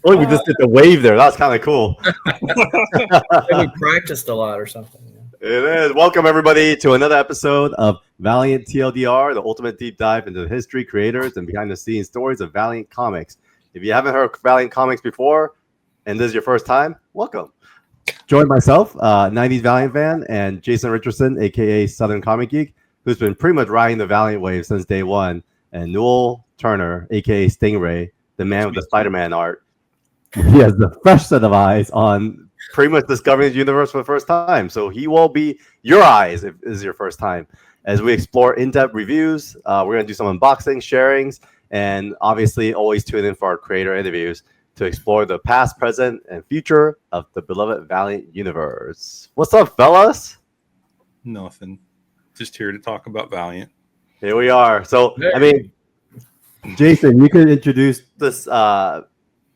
Oh, we just did the wave there. That's kind of cool. We practiced a lot or something. It is. Welcome, everybody, to another episode of Valiant TLDR, the ultimate deep dive into the history, creators, and behind-the-scenes stories of Valiant Comics. If you haven't heard Valiant Comics before, and this is your first time, welcome. Join myself, 90s Valiant fan, and Jason Richardson, a.k.a. Southern Comic Geek, who's been pretty much riding the Valiant wave since day one, and Newell Turner, a.k.a. Stingray, the man with the Spider-Man art. He has the fresh set of eyes on pretty much discovering the universe for the first time. So he will be your eyes if this is your first time. As we explore in-depth reviews, we're going to do some unboxing, sharings, and obviously always tune in for our creator interviews to explore the past, present, and future of the beloved Valiant Universe. What's up, fellas? Nothing. Just here to talk about Valiant. Here we are. So, I mean, Jason, you could introduce this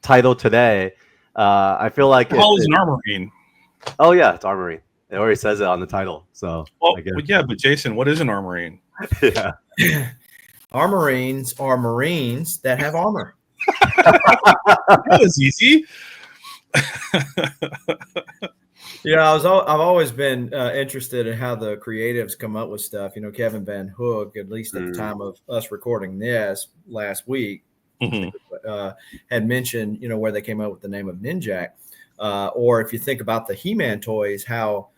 title today. I feel like How is an Armorine? Oh yeah, it's Armorine. It already says it on the title. So yeah, but Jason, what is an Armorine? Yeah. Armorines are Marines that have armor. That was easy. Yeah, I've always been interested in how the creatives come up with stuff. You know, Kevin Van Hook, at least at the time of us recording this last week, had mentioned, you know, where they came up with the name of Ninjak. Or if you think about the He-Man toys, how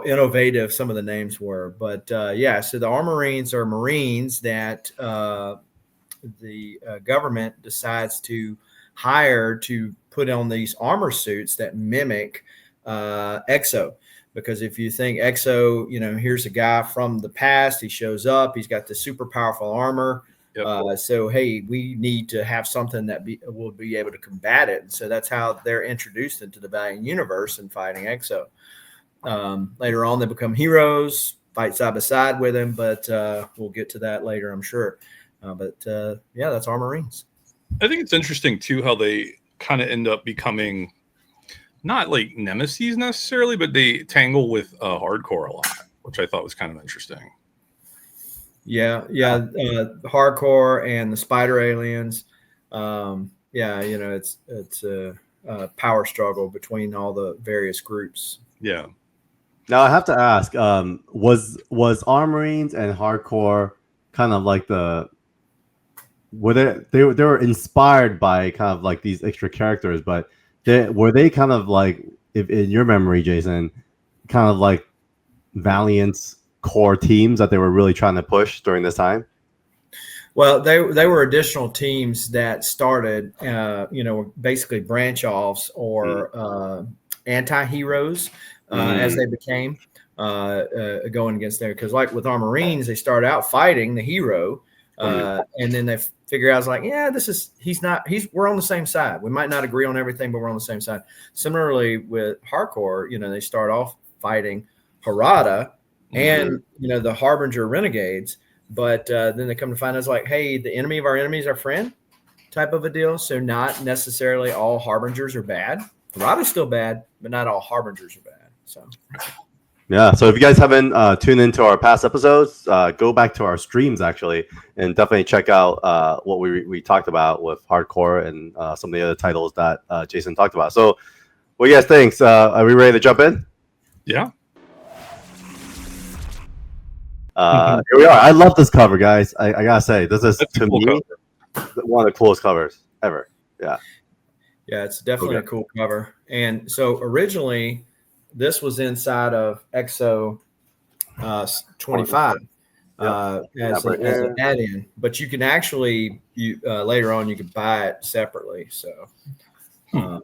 innovative some of the names were. But yeah, so the Armorines are Marines that the government decides to hire to put on these armor suits that mimic Exo. Because if you think Exo, you know, here's a guy from the past, he shows up, he's got the super powerful armor. Yep. So, hey, we need to have something that will be able to combat it. And so that's how they're introduced into the Valiant Universe and fighting Exo. Later on, they become heroes, fight side by side with him, but we'll get to that later, I'm sure. Yeah, that's Armorines. I think it's interesting, too, how they kind of end up becoming not like nemesis necessarily, but they tangle with Hardcore a lot, which I thought was kind of interesting. Yeah, Hardcore and the Spider Aliens. Yeah, you know, it's a power struggle between all the various groups. Yeah. Now I have to ask, was Armorines and Hardcore kind of like they were inspired by kind of like these extra characters, but were they kind of like, if in your memory, Jason, kind of like Valiant's core teams that they were really trying to push during this time? Well, they were additional teams that started, you know, basically branch offs or anti-heroes as they became going against there. Because like with Armorines, they start out fighting the hero, and then they figure out, like, yeah, we're on the same side. We might not agree on everything, but we're on the same side. Similarly with Hardcore, you know, they start off fighting Harada and, you know, the Harbinger Renegades, but then they come to find out, like, hey, the enemy of our enemy is our friend type of a deal. So not necessarily all Harbingers are bad. Harada's still bad, but not all Harbingers are bad. So yeah, so if you guys haven't tuned into our past episodes, go back to our streams actually, and definitely check out what we talked about with Hardcore and some of the other titles that Jason talked about. So what do you guys think? Are we ready to jump in? Yeah. Here we are. I love this cover, guys. I gotta say, this is to me one of the coolest covers ever. Yeah, it's definitely a cool cover. And so originally, this was inside of Exo 25 as an add-in, but you can actually later on you can buy it separately. So, but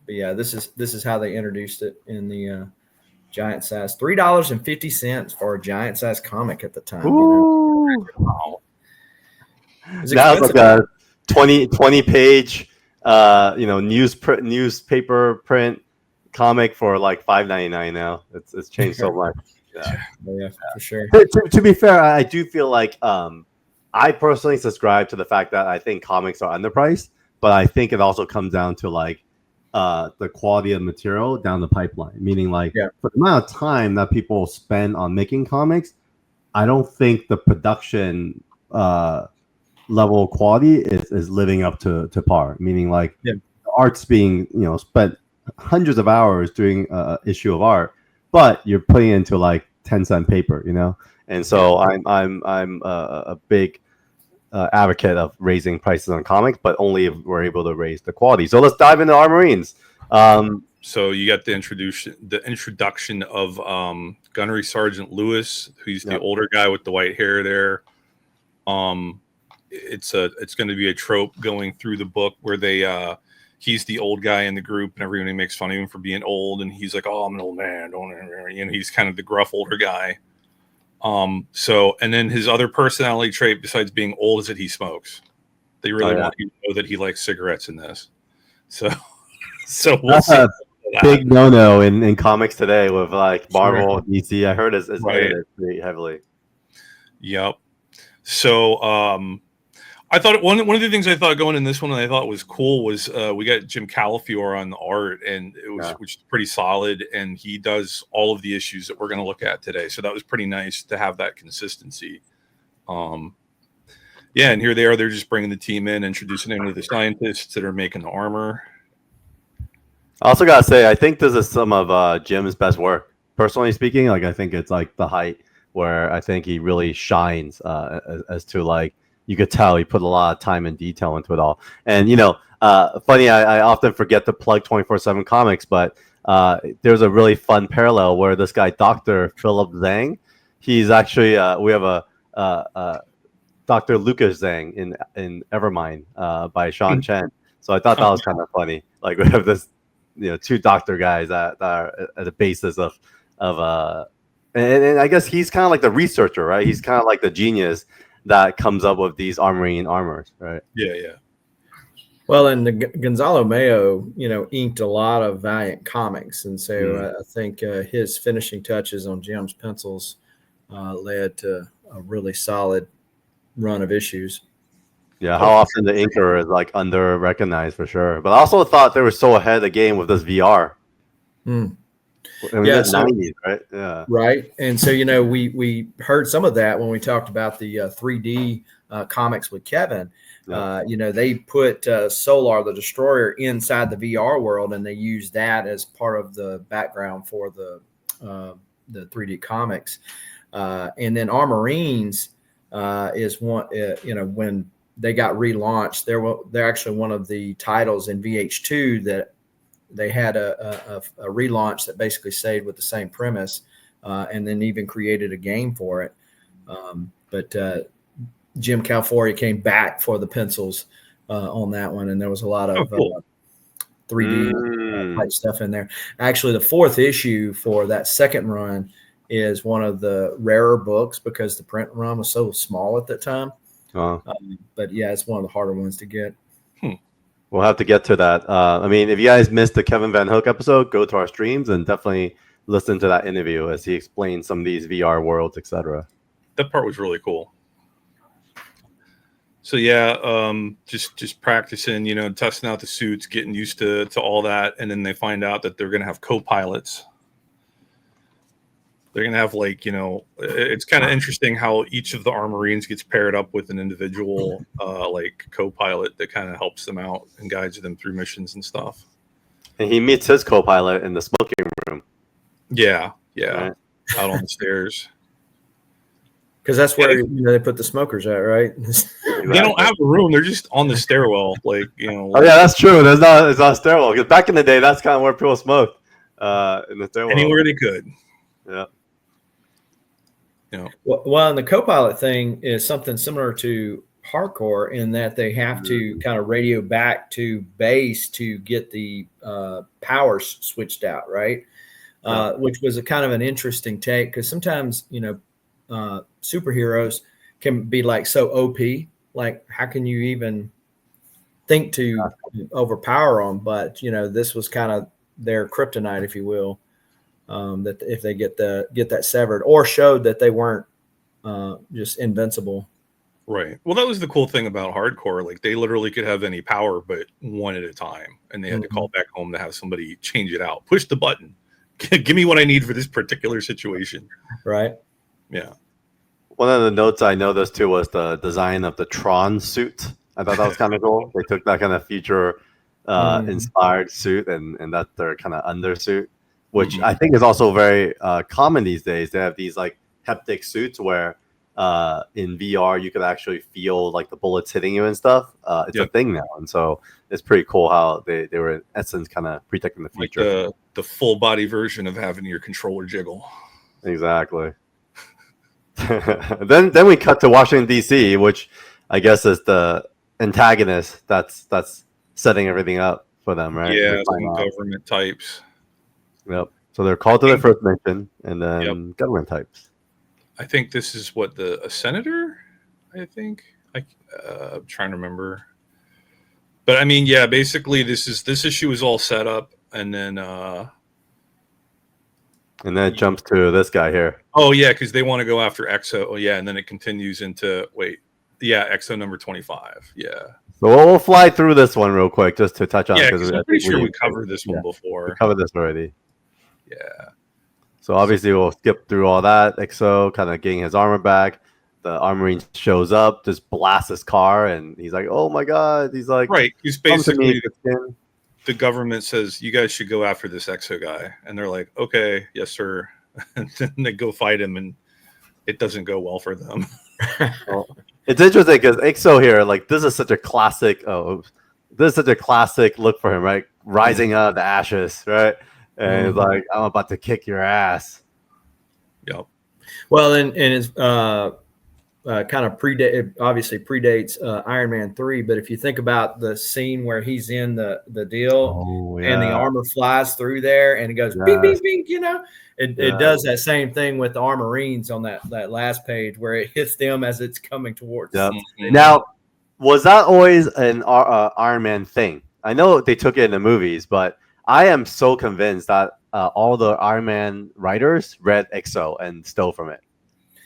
yeah, this is how they introduced it in the giant size, $3.50 for a giant size comic at the time. Ooh. You know? Wow. That was like a 20 page newspaper print comic for like $5.99 now. It's changed so much. Yeah, for sure. To be fair, I do feel like I personally subscribe to the fact that I think comics are underpriced, but I think it also comes down to like the quality of material down the pipeline. Meaning, like, for the amount of time that people spend on making comics, I don't think the production level quality is living up to par. Meaning like Yeah. the art's being spent hundreds of hours doing a issue of art, but you're putting it into like 10-cent paper, And so I'm a big advocate of raising prices on comics, but only if we're able to raise the quality. So let's dive into ARMORINES. So you got the introduction of Gunnery Sergeant Lewis, who's the older guy with the white hair there. It's going to be a trope going through the book where he's the old guy in the group and everybody makes fun of him for being old, and he's like, "Oh, I'm an old man," he's kind of the gruff older guy. And then his other personality trait besides being old is that he smokes. They really want you to know that he likes cigarettes in this. So we'll That's see. a big no in comics today with like Marvel, DC. I heard is rated pretty heavily. Yep. So I thought one of the things I thought going in this one and I thought was cool was we got Jim Calafiore on the art, and it was which is pretty solid, and he does all of the issues that we're going to look at today. So that was pretty nice to have that consistency. And here they are. They're just bringing the team in, introducing them to the scientists that are making the armor. I also gotta say, I think this is some of Jim's best work. Personally speaking, like I think it's like the height where I think he really shines as to like you could tell he put a lot of time and detail into it all. And funny, I often forget to plug 24/7 Comics, but there's a really fun parallel where this guy Dr. Philip Zhang, he's actually we have a Dr. Lucas Zhang in Evermind by Sean Chen. So I thought that was kind of funny. Like we have this. Two doctor guys that are at the basis of and I guess he's kind of like the researcher, right? He's kind of like the genius that comes up with these armoring armors, right? Yeah. Well, and Gonzalo Mayo, inked a lot of Valiant comics, and so I think his finishing touches on Jim's pencils led to a really solid run of issues. Yeah, how often the inker is like under recognized for sure. But I also thought they were so ahead of the game with this VR. I mean, yeah, 90s, right? Yeah. Right. And so, we heard some of that when we talked about the 3D comics with Kevin. Yeah. They put Solar the Destroyer inside the VR world, and they used that as part of the background for the 3D comics. And then ARMORINES is one, when they got relaunched, they're actually one of the titles in VH2 that they had a relaunch that basically stayed with the same premise, and then even created a game for it. But Jim Calafiore came back for the pencils on that one, and there was a lot of 3D type stuff in there. Actually, the fourth issue for that second run is one of the rarer books because the print run was so small at that time. But yeah, it's one of the harder ones to get. We'll have to get to that. I mean, if you guys missed the Kevin Van Hook episode, go to our streams and definitely listen to that interview as he explains some of these VR worlds, etc. That part was really cool. So yeah, just practicing, testing out the suits, getting used to all that, and then they find out that they're going to have co-pilots. They're going to have it's kind of interesting how each of the ARMORINES gets paired up with an individual co-pilot that kind of helps them out and guides them through missions and stuff. And he meets his co-pilot in the smoking room. Yeah, right. Out on the stairs. Because that's where they put the smokers at, right? They don't have a room; they're just on the stairwell, Oh yeah, that's true. It's not a stairwell because back in the day, that's kind of where people smoked in the stairwell. Anywhere they could. Yeah. Well, and the co-pilot thing is something similar to hardcore in that they have to kind of radio back to base to get the powers switched out, right? Which was a kind of an interesting take because sometimes superheroes can be like so OP, like how can you even think to overpower them? But this was kind of their kryptonite, if you will. That if they get that severed or showed that they weren't just invincible. Right. Well, that was the cool thing about hardcore. Like they literally could have any power, but one at a time. And they had to call back home to have somebody change it out. Push the button. Give me what I need for this particular situation. Right. Yeah. One of the notes I noticed too was the design of the Tron suit. I thought that was kind of cool. They took that kind of future inspired suit and that's their kind of undersuit, which I think is also very common these days. They have these like haptic suits where in VR you could actually feel like the bullets hitting you and stuff. It's a thing now, and so it's pretty cool how they were in essence kind of predicting the future. Like the full body version of having your controller jiggle. Exactly. then we cut to Washington D.C., which I guess is the antagonist that's setting everything up for them, right? Yeah, some government types. Yep. So they're called to their first mission, and then government types. I think this is what a senator. I think I'm trying to remember, but I mean, yeah, basically this issue is all set up, and then it jumps to this guy here. Oh yeah, because they want to go after EXO. Oh yeah, and then it continues into EXO number 25. Yeah. So we'll fly through this one real quick just to touch on. Yeah, because I'm pretty sure we covered this one before. We covered this already. Yeah. So obviously we'll skip through all that. EXO kind of getting his armor back. The ARMORINES shows up, just blasts his car, and he's like, "Oh my god!" He's like, "Right." He's basically the government says you guys should go after this EXO guy, and they're like, "Okay, yes, sir." And then they go fight him, and it doesn't go well for them. Well, it's interesting because EXO here, like, this is such a classic. This is such a classic look for him, right? Rising out of the ashes, right? And he's like, "I'm about to kick your ass." Yep. Well, and it's kind of predates Iron Man 3. But if you think about the scene where he's in the deal and the armor flies through there and it goes bing, bing, bing, it does that same thing with the ARMORINES on that last page where it hits them as it's coming towards. Yep. Now, was that always an Iron Man thing? I know they took it in the movies, but I am so convinced that all the Iron Man writers read EXO and stole from it.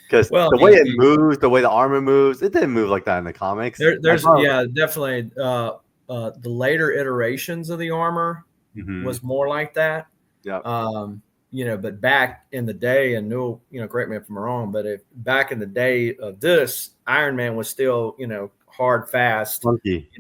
Because the way it moves, the way the armor moves, it didn't move like that in the comics. There's definitely the later iterations of the armor was more like that. Yeah. But back in the day, and Newell, correct me if I'm wrong, but if back in the day of this, Iron Man was still, hard, fast, funky,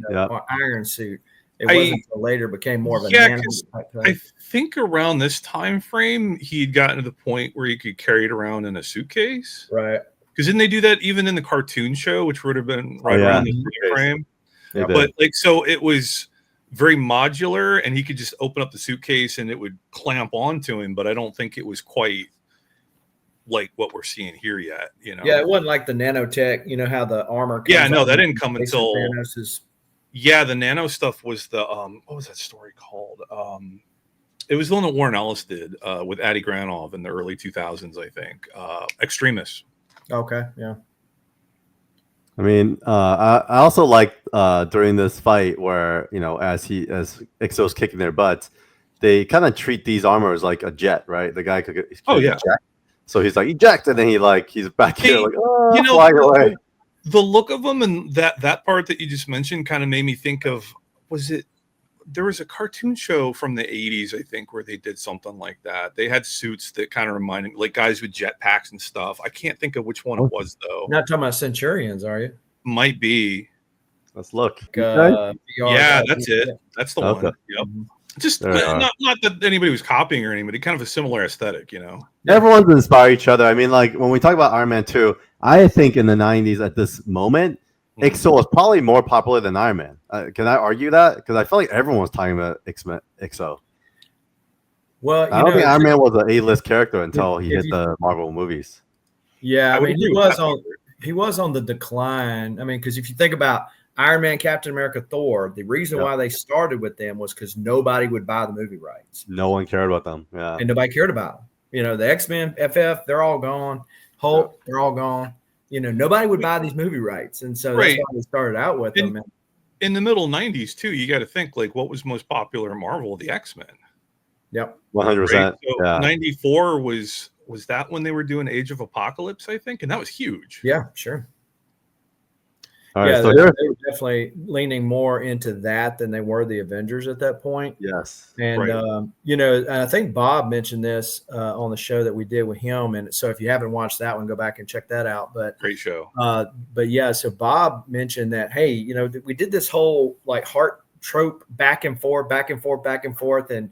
iron suit. It wasn't until later became more of a nano type thing. I think around this time frame, he'd gotten to the point where he could carry it around in a suitcase. Right. Because didn't they do that even in the cartoon show, which would have been around this frame? But so it was very modular, and he could just open up the suitcase and it would clamp onto him. But I don't think it was quite like what we're seeing here yet. Yeah, it wasn't like the nanotech. How the armor. That didn't come until. Yeah, the nano stuff was the what was that story called? It was the one that Warren Ellis did with Adi Granov in the early 2000s, I think. Extremis. Okay, yeah. I mean, I also like during this fight where as EXO's kicking their butts, they kind of treat these armors like a jet, right? The guy could eject. So he's like eject, and then he's back here like flying away. The look of them and that part that you just mentioned kind of made me think of, there was a cartoon show from the 80s, I think, where they did something like that. They had suits that kind of reminded like guys with jetpacks and stuff. I can't think of which one it was, though. Not talking about Centurions, are you? Might be. Let's look. Yeah, that's it. That's the one. Yep. Just not that anybody was copying or anybody, kind of a similar aesthetic, Everyone's inspired each other. I mean, like when we talk about Iron Man 2, I think in the 90s at this moment, EXO was probably more popular than Iron Man. Can I argue that? Because I feel like everyone was talking about EXO. Well, I don't think Iron Man was an A-list character until he hit the Marvel movies. Yeah, I mean, he was on the decline. I mean, because if you think about Iron Man, Captain America, Thor, the reason why they started with them was because nobody would buy the movie rights. No one cared about them. Yeah. And nobody cared about them. The X-Men, FF, they're all gone. Hulk, they're all gone. Nobody would buy these movie rights. And so that's why we started out with them. In the middle 90s, too, you got to think, like, what was most popular in Marvel? The X-Men. Yep. 100%. Right? So 94 was that when they were doing Age of Apocalypse, I think? And that was huge. Yeah, sure. All right, Yeah, so they here, were definitely leaning more into that than they were the Avengers at that point. yes, And, Right. and I think Bob mentioned this on the show that we did with him. And so if you haven't watched that one, go back and check that out. Great show. But yeah, so Bob mentioned that, hey, we did this whole like heart trope back and forth, back and forth, back and forth. And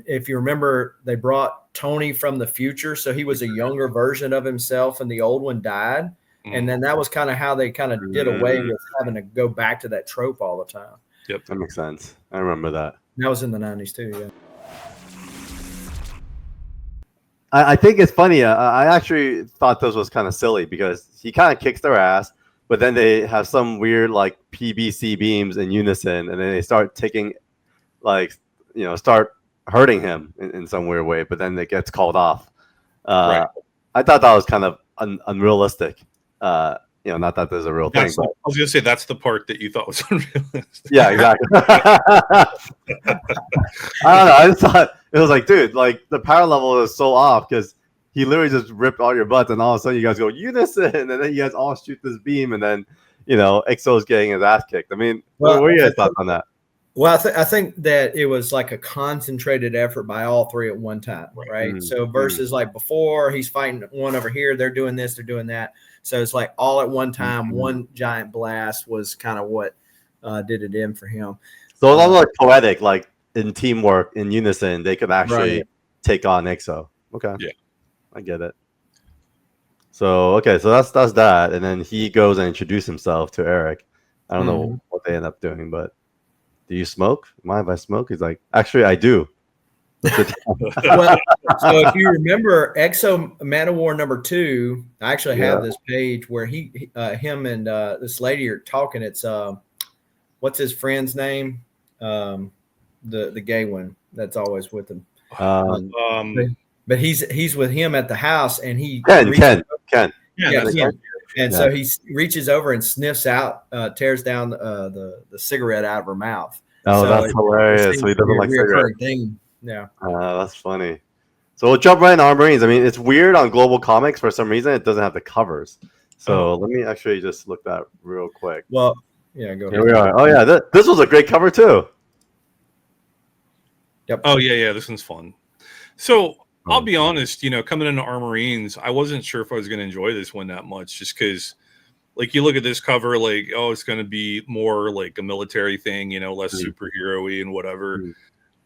if you remember, they brought Tony from the future. So he was a younger version of himself and the old one died. And then that was kind of how they kind of did away with having to go back to that trope all the time. Yep. that makes sense. I remember that. That was in the 90s too. Yeah. I think it's funny. I actually thought this was kind of silly because he kind of kicks their ass, but then they have some weird like PVC beams in unison, and then they start taking, like, start hurting him in some weird way. But then it gets called off. Right. I thought that was kind of unrealistic. Not that there's a real thing. But, I was gonna say that's the part that you thought was unrealistic. yeah, exactly. I don't know. I just thought it was like, dude, like the power level is so off because he literally just ripped all your butts, and all of a sudden you guys go unison, and then you guys all shoot this beam, and then EXO's getting his ass kicked. I mean, what were your thoughts on that? Well, I think that it was like a concentrated effort by all three at one time, right? Mm-hmm. So versus like before, he's fighting one over here, they're doing this, they're doing that. So it's like all at one time, one giant blast was kind of what did it in for him. So it's almost like poetic, like in teamwork, in unison, they could actually take on EXO. Okay, yeah, I get it. So so that's that, and then he goes and introduces himself to Eric. I don't know what they end up doing, but. Do you smoke? Mind if I smoke? He's like, actually, I do. Well, so if you remember EXO Man of War #2, I actually have this page where him and this lady are talking. It's what's his friend's name? The gay one that's always with him. But he's with him at the house, and he Ken. And so he reaches over and sniffs out, tears down the cigarette out of her mouth. Oh, so that's hilarious. So he doesn't like cigarettes. Yeah. That's funny. So we'll jump right in ARMORINES. I mean, it's weird on Global Comics for some reason. It doesn't have the covers. So let me actually just look that real quick. Well, yeah, go ahead. Here we are. Oh, yeah. This was a great cover, too. Yep. Oh, yeah. This one's fun. So I'll be honest, coming into ARMORINES, I wasn't sure if I was going to enjoy this one that much just because, like, you look at this cover, like, oh, it's going to be more like a military thing, less superhero-y and whatever.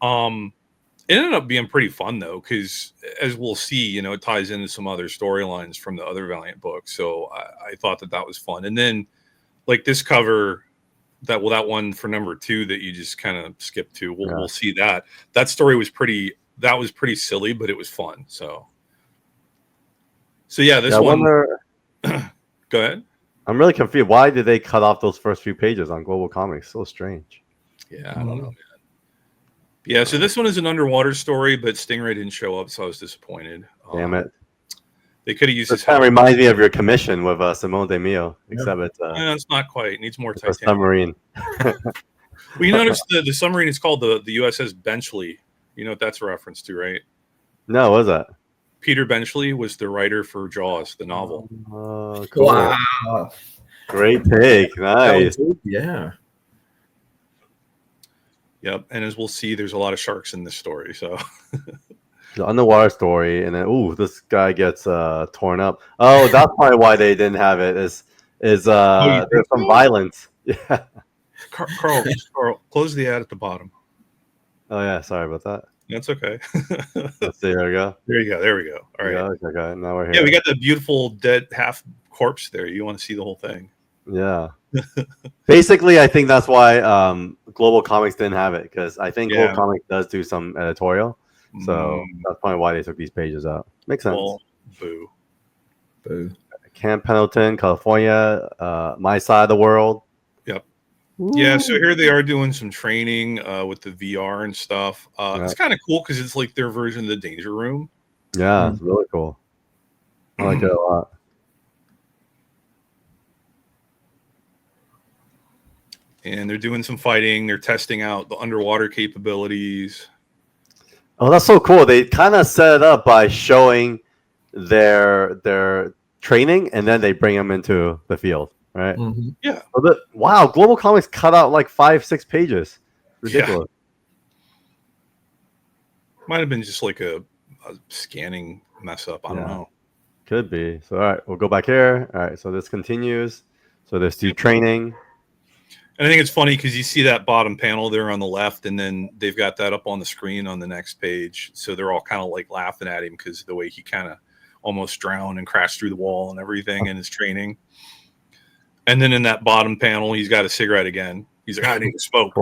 It ended up being pretty fun, though, because as we'll see, it ties into some other storylines from the other Valiant books. So I thought that was fun. And then, like, this cover, that one for #2 that you just kind of skipped to, we'll see that. That story was pretty... That was pretty silly, but it was fun. So yeah, this one. Go ahead. I'm really confused. Why did they cut off those first few pages on Global Comics? So strange. Yeah, I don't know, man. Yeah, so this one is an underwater story, but Stingray didn't show up, so I was disappointed. Damn it. They could have used this. Kind of reminds me of your commission with Simone De Mio, except it's not quite. It needs more Titanic. Submarine. Well, you notice the submarine is called the USS Benchley. You know what that's a reference to, right? No, what was that? Peter Benchley was the writer for Jaws, the novel. Oh, cool. Wow. Great take. Nice. Yeah. Yep. And as we'll see, there's a lot of sharks in this story. So the underwater story, and then this guy gets torn up. Oh, that's probably why they didn't have it. There's some violence. Yeah. Carl, close the ad at the bottom. Oh yeah, sorry about that. That's okay. Let's see. There we go. There we go. All right. Yeah, okay. Now we're here. Yeah, we got the beautiful dead half corpse there. You want to see the whole thing? Yeah. Basically, I think that's why Global Comics didn't have it, because I think Global Comics does do some editorial, so that's probably why they took these pages out. Makes sense. Well, boo. Camp Pendleton, California, my side of the world. Yep. Yeah, so here they are doing some training with the VR and stuff. It's kind of cool because it's like their version of the Danger Room. Yeah, it's really cool. I like it a lot. And they're doing some fighting. They're testing out the underwater capabilities. Oh, that's so cool. They kind of set it up by showing their training, and then they bring them into the field, right? right? Mhm. Yeah. Wow, Global Comics cut out like 5-6 pages. Ridiculous. Might have been just like a scanning mess up. I don't know. Could be. So all right, we'll go back here. All right, so this continues. So there's two training. And I think it's funny because you see that bottom panel there on the left, and then they've got that up on the screen on the next page. So they're all kind of like laughing at him because the way he kind of almost drowned and crashed through the wall and everything in his training. And then in that bottom panel, he's got a cigarette again. He's like, I need to smoke.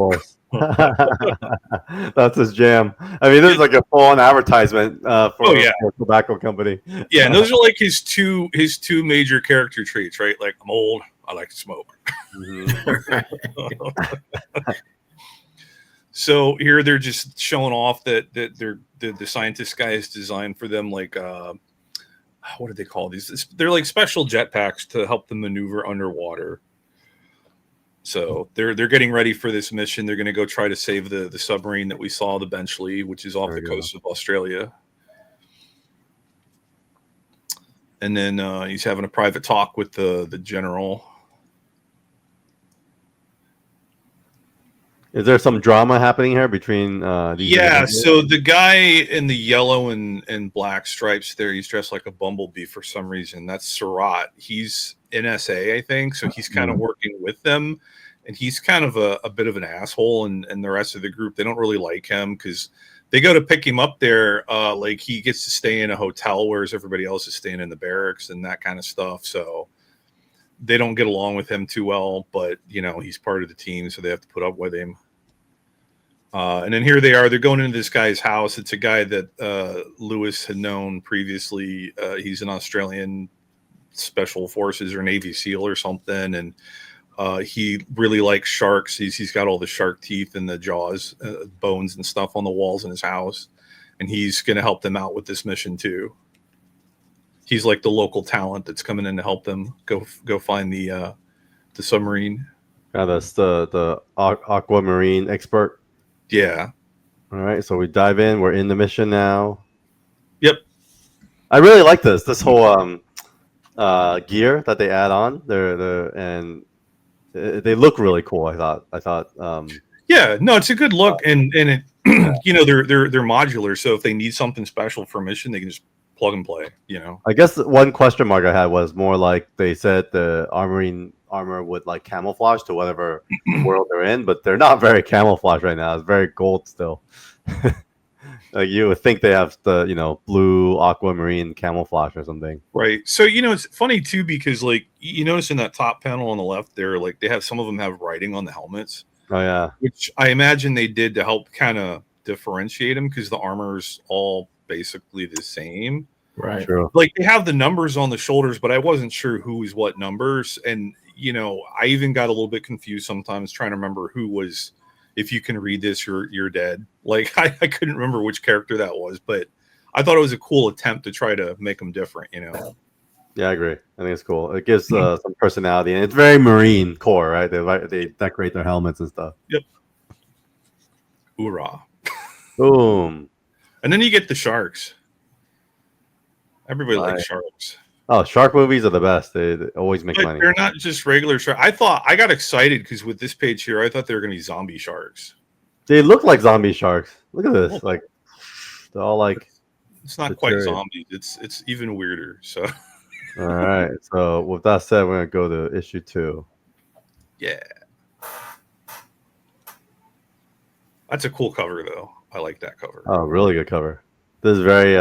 That's his jam. I mean, this is like a full-on advertisement for a tobacco company. Yeah, and those are like his two major character traits, right? Like, I'm old, I like to smoke. So here they're just showing off that the scientist guy has designed for them like what do they call these? They're like special jetpacks to help them maneuver underwater. So they're getting ready for this mission. They're going to go try to save the submarine that we saw, the Benchley, which is off the coast of Australia. And then he's having a private talk with the general. Is there some drama happening here between these? Yeah, so the guy in the yellow and black stripes there, he's dressed like a bumblebee for some reason. That's Surratt. He's NSA, I think, so he's kind of working with them, and he's kind of a bit of an asshole, and the rest of the group, they don't really like him because they go to pick him up there. Like he gets to stay in a hotel, whereas everybody else is staying in the barracks and that kind of stuff, so they don't get along with him too well, but you know, he's part of the team, so they have to put up with him. And then here they are, they're going into this guy's house. It's a guy that Lewis had known previously. He's an Australian special forces or Navy SEAL or something. And he really likes sharks. He's got all the shark teeth and the jaws, bones and stuff on the walls in his house. And he's going to help them out with this mission too. He's like the local talent that's coming in to help them go find the submarine. Yeah, that's the aquamarine expert. Yeah. All right, so we dive in. We're in the mission now. Yep. I really like this whole gear that they add on. They look really cool. I thought. Yeah, no, it's a good look, and it, you know, they're modular. So if they need something special for a mission, they can just plug and play. You know. I guess one question mark I had was more like they said the armor would like camouflage to whatever world they're in, but they're not very camouflage right now. It's very gold still. Like you would think they have the, you know, blue aquamarine camouflage or something. Right. So, you know, it's funny too, because like you notice in that top panel on the left there, like they have some of them have writing on the helmets. Oh yeah. Which I imagine they did to help kind of differentiate them because the armor's all basically the same. Right. True. Like they have the numbers on the shoulders, but I wasn't sure who was what numbers. And, you know, I even got a little bit confused sometimes trying to remember who was, if you can read this, you're dead. Like I couldn't remember which character that was, but I thought it was a cool attempt to try to make them different, you know? Yeah, I agree. I think it's cool. It gives some personality, and it's very Marine core, right? They decorate their helmets and stuff. Yep. Hoorah. Boom. And then you get the sharks. Everybody likes sharks. Oh, shark movies are the best. They always make but money. They're not just regular sharks. I got excited because with this page here, I thought they were going to be zombie sharks. They look like zombie sharks. Look at this. Like they're all like. It's not quite zombies. It's even weirder. So. All right. So with that said, we're gonna go to issue 2. Yeah. That's a cool cover, though. I like that cover. Oh, really good cover. This is very.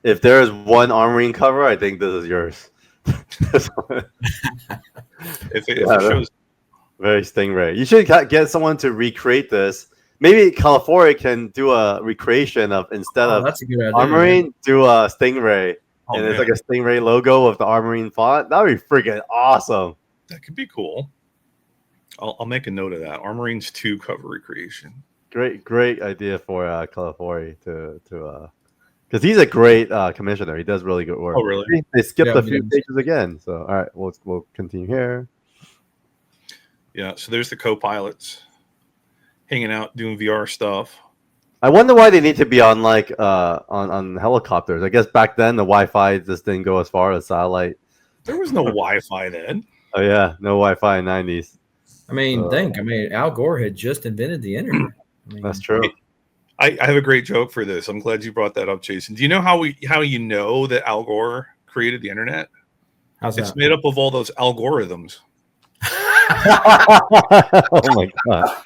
If there is one Armorine cover, I think this is yours. if it shows. Very Stingray. You should get someone to recreate this. Maybe California can do a recreation of instead of that's a good idea, Armorine, do a Stingray. Oh, and it's like a Stingray logo with the Armorine font. That would be freaking awesome. That could be cool. I'll make a note of that. Armorines 2 cover recreation. Great idea for California to because he's a great commissioner. He does really good work. Oh, really? They skipped a few pages again. So all right, we'll continue here. Yeah. So there's the co-pilots hanging out doing VR stuff. I wonder why they need to be on like on helicopters. I guess back then the Wi-Fi just didn't go as far as satellite. There was no Wi-Fi then. Oh yeah, no Wi-Fi in '90s. I mean, Al Gore had just invented the internet. I mean, That's true. I have a great joke for this. I'm glad you brought that up, Jason. Do you know how you know that Al Gore created the internet? How's It's that? made up of all those algorithms. Oh my god,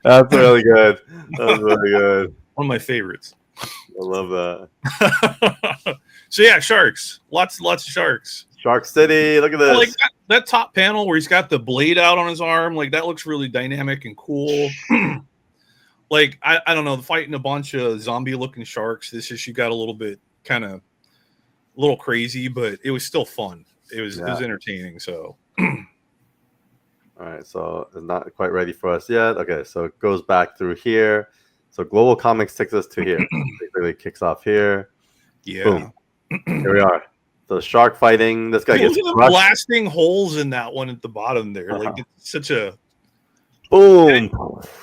that's really good. That's really good. One of my favorites. I love that. So yeah, sharks. Lots of sharks. Shark City. Look at this. Like that top panel where he's got the blade out on his arm. Like that looks really dynamic and cool. Like I don't know, fighting a bunch of zombie-looking sharks. This issue got a little bit kind of a little crazy, but it was still fun. It was entertaining. So, all right, so it's not quite ready for us yet. Okay, so it goes back through here. So Global Comics takes us to here. Basically kicks off here. Yeah. Boom. Here we are. So shark fighting. This guy gets blasting holes in that one at the bottom there. Like it's such a boom.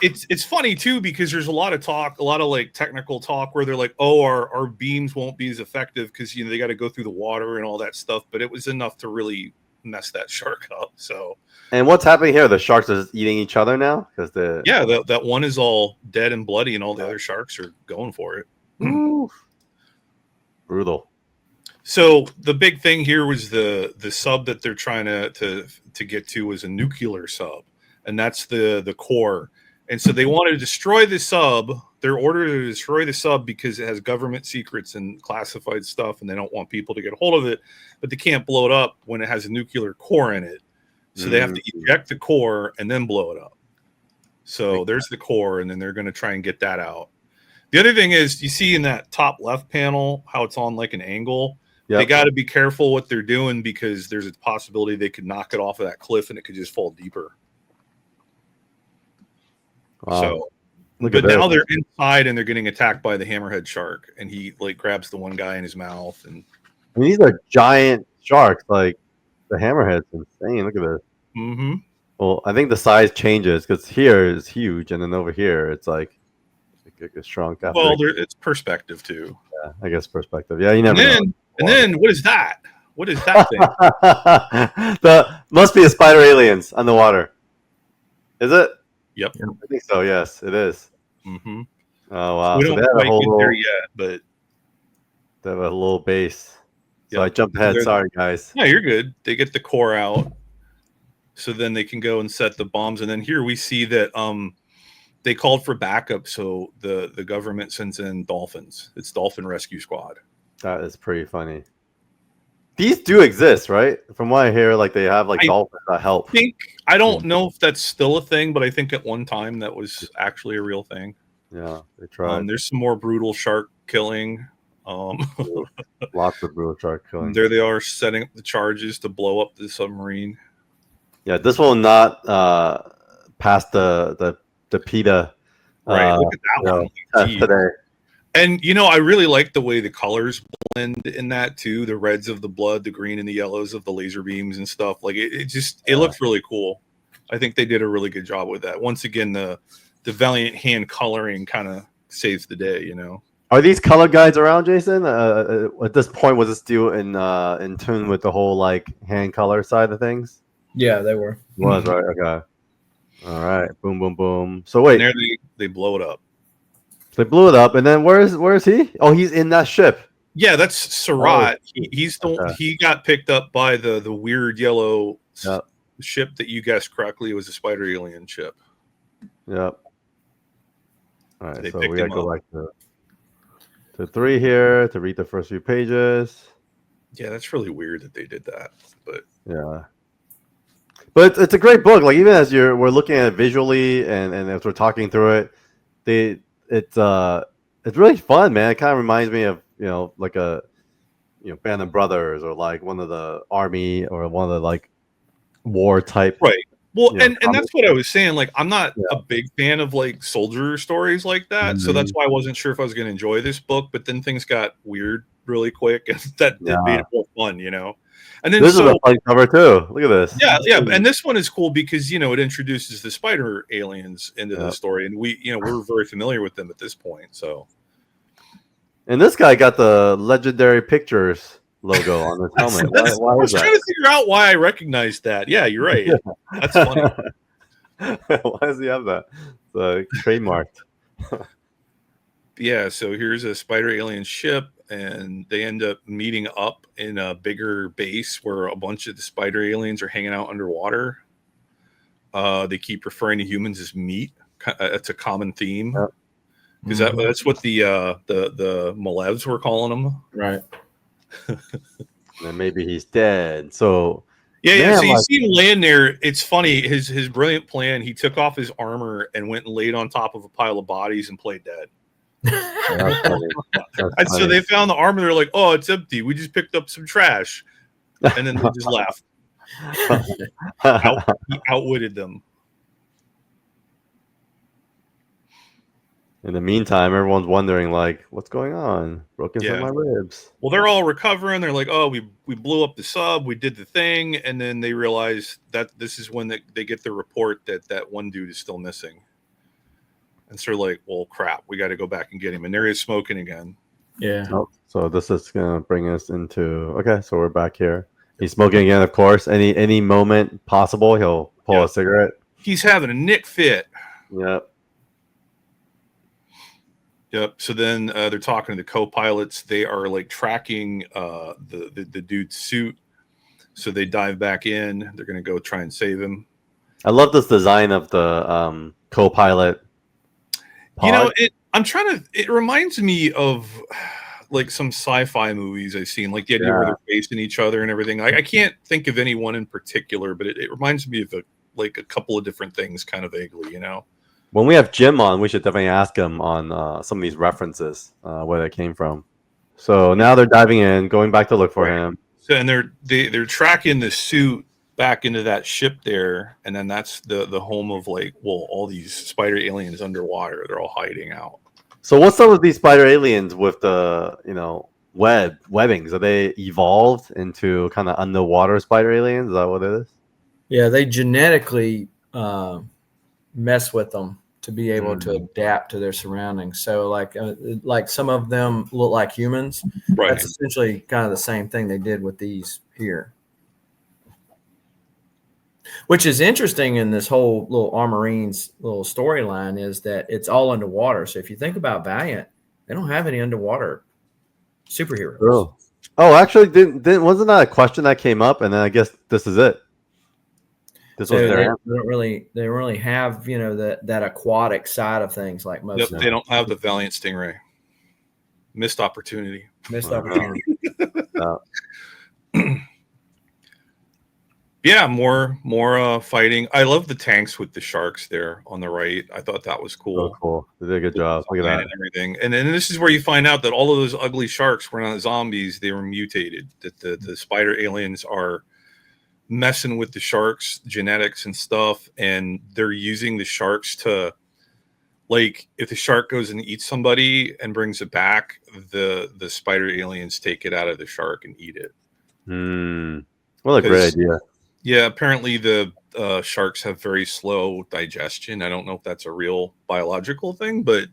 It's funny too because there's a lot of talk, a lot of like technical talk where they're like, oh, our beams won't be as effective because they got to go through the water and all that stuff. But it was enough to really mess that shark up. So. And what's happening here? The sharks are just eating each other now because that one is all dead and bloody, and all the other sharks are going for it. Brutal. So the big thing here was the sub that they're trying to get to was a nuclear sub, and that's the core. And so they want to destroy the sub. They're ordered to destroy the sub because it has government secrets and classified stuff, and they don't want people to get a hold of it. But they can't blow it up when it has a nuclear core in it. So they have to eject the core and then blow it up. So there's the core, and then they're going to try and get that out. The other thing is, you see in that top left panel how it's on like an angle. Yep. They got to be careful what they're doing because there's a possibility they could knock it off of that cliff and it could just fall deeper. Wow. So, but now they're inside and they're getting attacked by the hammerhead shark, and he like grabs the one guy in his mouth. And I mean, these are giant sharks. Like the hammerhead's insane. Look at this. Mm-hmm. Well, I think the size changes because here is huge, and then over here it's like it gets shrunk. Well, it's perspective too. Yeah, I guess perspective. Yeah, you never know. And then what is that? What is that thing? Must be a spider aliens on the water. Is it? Yep. I think so. Yes, it is. Mm-hmm. Oh wow! We don't quite get there yet, but they have a little base. So I jumped ahead. Sorry, guys. No, you're good. They get the core out, so then they can go and set the bombs. And then here we see that they called for backup, so the government sends in dolphins. It's Dolphin Rescue Squad. That is pretty funny. These do exist, right? From what I hear, like they have like dolphins that help. I don't know if that's still a thing, but I think at one time that was actually a real thing. Yeah, they tried. There's some more brutal shark killing. Lots of brutal shark killing. There they are setting up the charges to blow up the submarine. Yeah, this will not pass the PETA. Right, look at that one test today. And I really like the way the colors blend in that too. The reds of the blood, the green and the yellows of the laser beams and stuff. Like it looks really cool. I think they did a really good job with that. Once again, the Valiant hand coloring kind of saves the day. Are these color guides around, Jason? At this point, was this still in tune with the whole like hand color side of things? Yeah, they were. Was right. Okay. All right. Boom, boom, boom. So wait, and there they blow it up. They blew it up, and then where is he? Oh, he's in that ship. Yeah, that's Surratt. He got picked up by the weird yellow ship that you guessed correctly. It was a spider alien ship. Yep. All right, so we gotta go back to 3 here to read the first few pages. Yeah, that's really weird that they did that, but yeah. But it's a great book. Like even as we're looking at it visually, and as we're talking through it, it's really fun, man. It kind of reminds me of like a Band of Brothers or like one of the army or one of the like war type. Right. Well, and that's what I was saying. Like I'm not a big fan of like soldier stories like that, so that's why I wasn't sure if I was going to enjoy this book. But then things got weird really quick, and that made it more fun, And then this is a fun cover too. Look at this. Yeah, and this one is cool because it introduces the spider aliens into the story, and we're very familiar with them at this point. So, and this guy got the legendary pictures logo on his helmet. I Why was is trying to figure out why I recognized that. Yeah, you're right. That's funny. Why does he have that? It's trademarked. Yeah, so here's a spider alien ship, and they end up meeting up in a bigger base where a bunch of the spider aliens are hanging out underwater. They keep referring to humans as meat. It's a common theme. Yep. Because that's what the Malevs were calling them. Right. And maybe he's dead. So yeah. So you see him laying there. It's funny. His brilliant plan. He took off his armor and went and laid on top of a pile of bodies and played dead. That's funny. And so they found the armor. They're like, "Oh, it's empty. We just picked up some trash," and then they just left. He outwitted them. In the meantime, everyone's wondering, like, what's going on? Broken from my ribs. Well, they're all recovering. They're like, oh, we blew up the sub. We did the thing. And then they realize that this is when they get the report that one dude is still missing. And so they're like, well, crap. We got to go back and get him. And there he is smoking again. Yeah. Oh, so this is going to bring us into... Okay, so we're back here. He's smoking again, of course. Any moment possible, he'll pull a cigarette. He's having a Nick fit. Yep. So then they're talking to the co-pilots. They are like tracking the dude's suit. So they dive back in. They're going to go try and save him. I love this design of the co-pilot pod. It reminds me of like some sci-fi movies I've seen, like the idea where they're facing each other and everything. I can't think of any one in particular, but it reminds me of a couple of different things kind of vaguely, you know? When we have Jim on, we should definitely ask him on some of these references, where they came from. So now they're diving in, going back to look for him. So and they're tracking the suit back into that ship there, and then that's the home of all these spider aliens underwater. They're all hiding out. So what's up with these spider aliens with the webbings? Are they evolved into kind of underwater spider aliens? Is that what it is? Yeah, they genetically mess with them to be able to adapt to their surroundings. So like some of them look like humans. Right. That's essentially kind of the same thing they did with these here. Which is interesting in this whole little ARMORINES little storyline is that it's all underwater. So if you think about Valiant, they don't have any underwater superheroes. Oh, actually, wasn't that a question that came up? And then I guess this is it. This was their answer. They don't really have that aquatic side of things like most. Yep, they don't have the Valiant Stingray. Missed opportunity. Yeah, more fighting. I love the tanks with the sharks there on the right. I thought that was cool. Oh, cool. They did a good job. Look at that. And everything. And then this is where you find out that all of those ugly sharks were not zombies. They were mutated. That the spider aliens are messing with the sharks' genetics and stuff. And they're using the sharks to, like, if the shark goes and eats somebody and brings it back, the spider aliens take it out of the shark and eat it. What a great idea. Yeah, apparently the sharks have very slow digestion. I don't know if that's a real biological thing, but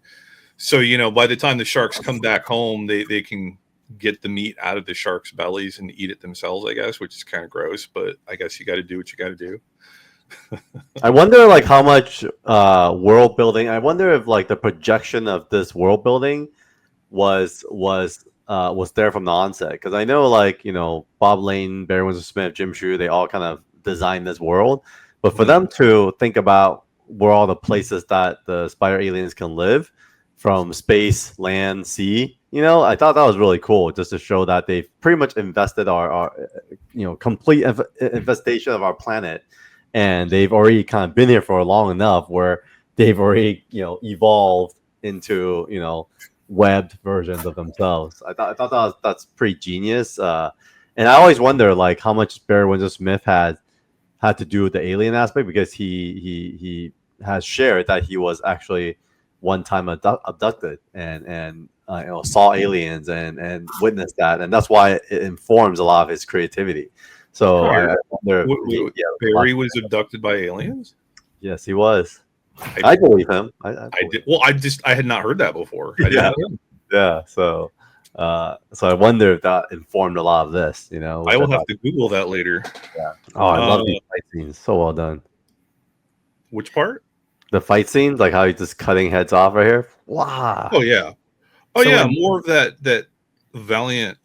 so, by the time the sharks come back home, they can get the meat out of the sharks' bellies and eat it themselves, I guess, which is kind of gross, but I guess you got to do what you got to do. I wonder how much world building. I wonder if the projection of this world building was there from the onset, because I know Bob Lane, Barry Windsor Smith, Jim Shue, they all kind of designed this world, but for them to think about where all the places that the spider aliens can live, from space, land, sea, I thought that was really cool, just to show that they've pretty much invested our complete infestation of our planet, and they've already kind of been here for long enough where they've already evolved into webbed versions of themselves. I thought that's pretty genius. And I always wonder how much Barry Windsor Smith had to do with the alien aspect, because he has shared that he was actually one time abducted and saw aliens and witnessed that, and that's why it informs a lot of his creativity. So I wonder, Barry was abducted by aliens. Yes, he was. I believe him. I did. Well, I had not heard that before. Yeah. So So I wonder if that informed a lot of this. You know, I will have to Google that later. Yeah. Oh, I love these fight scenes. So well done. Which part? The fight scenes, like how he's just cutting heads off right here. Wow. Oh yeah. Oh yeah. More of that Valiant